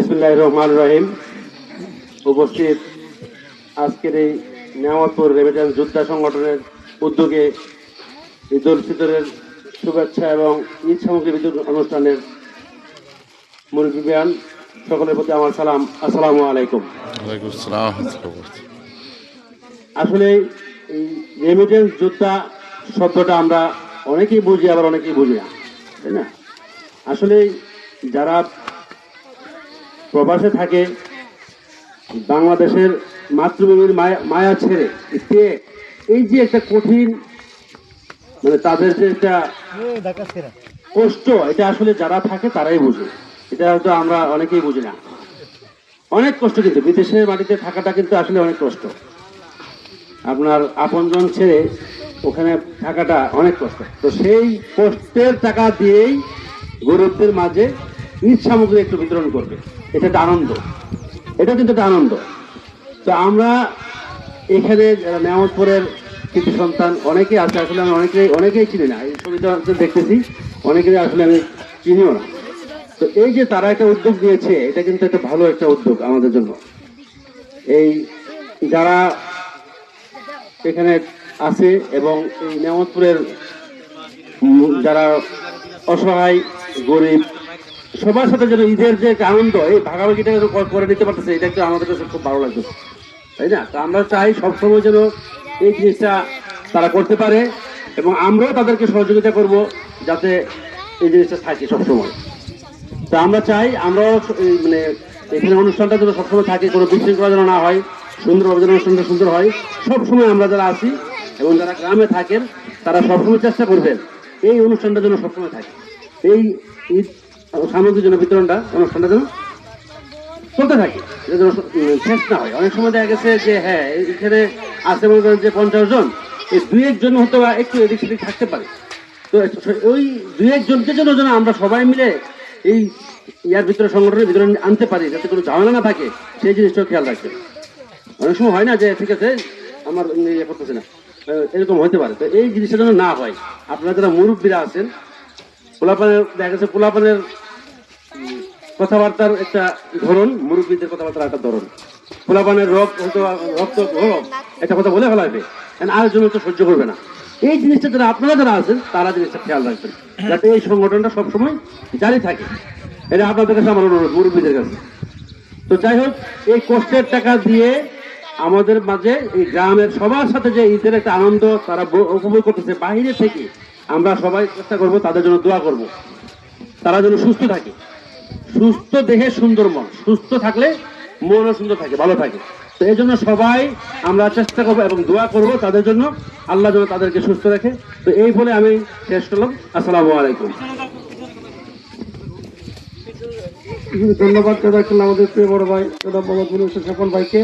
বিসমিল্লাহির রহমানির রহিম। উপস্থিত আজকের এই নেয়ামতপুর রেমিটেন্স যোদ্ধা সংগঠনের উদ্যোগে ঈদ উল ফিতরের শুভেচ্ছা এবং ঈদ সামগ্রী বিতরণ অনুষ্ঠানের মুরব্বিয়ান সকলের প্রতি আমার সালাম, আসসালামু আলাইকুম। আসলে এই রেমিটেন্স যোদ্ধা শব্দটা আমরা অনেকেই বুঝি, আবার অনেকেই বুঝি না, তাই না? আসলে যারা প্রবাসে থাকে, বাংলাদেশের মাতৃভূমির মায়া ছেড়ে এই যে একটা কঠিন, মানে তাদের যে একটা কষ্ট, এটা আসলে যারা থাকে তারাই বুঝে। এটা হয়তো আমরা অনেকেই বুঝি না। অনেক কষ্ট, কিন্তু বিদেশের মাটিতে থাকাটা কিন্তু আসলে অনেক কষ্ট। আপনার আপনজন ছেড়ে ওখানে থাকাটা অনেক কষ্ট। তো সেই কষ্টের টাকা দিয়েই গরিবদের মাঝে ঈদ সামগ্রী একটু বিতরণ করবে, এটা একটা আনন্দ, এটা কিন্তু একটা আনন্দ। তো আমরা এখানে যারা নেয়ামতপুরের কৃতি সন্তান অনেকেই আছে, আসলে আমি অনেকেই চিনি না। এই ছবিটা দেখতেছি, অনেকেই আসলে আমি চিনিও না। তো এই যে তারা একটা উদ্যোগ নিয়েছে, এটা কিন্তু একটা ভালো একটা উদ্যোগ আমাদের জন্য। এই যারা এখানে আছে এবং এই নেয়ামতপুরের যারা অসহায় গরিব সবার সাথে যেন ঈদের যে একটা আনন্দ, এই ভাগাভাগিটা করে নিতে পারতেছে, এটা একটু আমাদের কাছে খুব ভালো লাগছে, তাই না? তো আমরা চাই সবসময় যেন এই জিনিসটা তারা করতে পারে এবং আমরাও তাদেরকে সহযোগিতা করব যাতে এই জিনিসটা থাকে সবসময়। তো আমরা চাই আমরাও মানে এখানে অনুষ্ঠানটা যেন সবসময় থাকে, কোনো বিশৃঙ্খলা যেন না হয়, সুন্দরভাবে যেন অনুষ্ঠানটা সুন্দর হয়। সবসময় আমরা যারা আছি এবং যারা গ্রামে থাকেন তারা সবসময় চেষ্টা করবেন এই অনুষ্ঠানটা যেন সবসময় থাকে, এই ঈদ সামগ্রীর জন্য বিতরণটা, অনুষ্ঠানটা যেন চলতে থাকে, যেন শেষ না হয়। অনেক সময় দেখা গেছে যে হ্যাঁ এখানে আছে মনে করেন যে 50 জন, এই 2-1 জন হয়তো একটু এদিক সেদিক থাকতে পারে। তো ওই 2-1 জনকে যেন আমরা সবাই মিলে এই ইয়ার ভিতরে, সংগঠনের ভিতরে আনতে পারি, যাতে কোনো ঝামেলা না থাকে, সেই জিনিসটাও খেয়াল রাখবেন। অনেক সময় হয় না যে ঠিক আছে আমার ইয়ে করতেছে না, এরকম হতে পারে। তো এই জিনিসটা যেন না হয়। আপনারা যারা মুরব্বীরা আছেন, পোলাপানের দেখা গেছে পোলাপানের কথাবার্তার একটা ধরন, মুরব্বীদের কথাবার্তার একটা ধরন। পোলাপানের রক্ত একটা কথা বলে ফেলাবে, আরেকজন তো সহ্য করবে না। এই জিনিসটা যারা আপনারা যারা আছেন তারা জিনিসটা খেয়াল রাখবেন, যাতে এই সংগঠনটা সবসময় জারি থাকে। এটা আপনাদের কাছে আমার অনুরোধ, মুরব্বীদের কাছে। তো যাই হোক, এই কষ্টের টাকা দিয়ে আমাদের মাঝে এই গ্রামের সবার সাথে যে ঈদের একটা আনন্দ তারা উপভোগ করতেছে বাহিরে থেকে, আমরা সবাই চেষ্টা করব তাদের জন্য দোয়া করব, তারা যেন সুস্থ থাকে। সুস্থ দেহে সুন্দর মন, সুস্থ থাকলে মনও সুন্দর থাকে, ভালো থাকে। তো এই জন্য সবাই আমরা চেষ্টা করবো এবং দোয়া করব তাদের জন্য, আল্লাহ যেন তাদেরকে সুস্থ রাখে। তো এই বলে আমি শেষ করলাম। আসসালামু আলাইকুম। ধন্যবাদ জানাচ্ছিলাম আমাদের প্রিয় বড় ভাই মোহাম্মদ মুনির হোসেন স্বপন ভাইকে।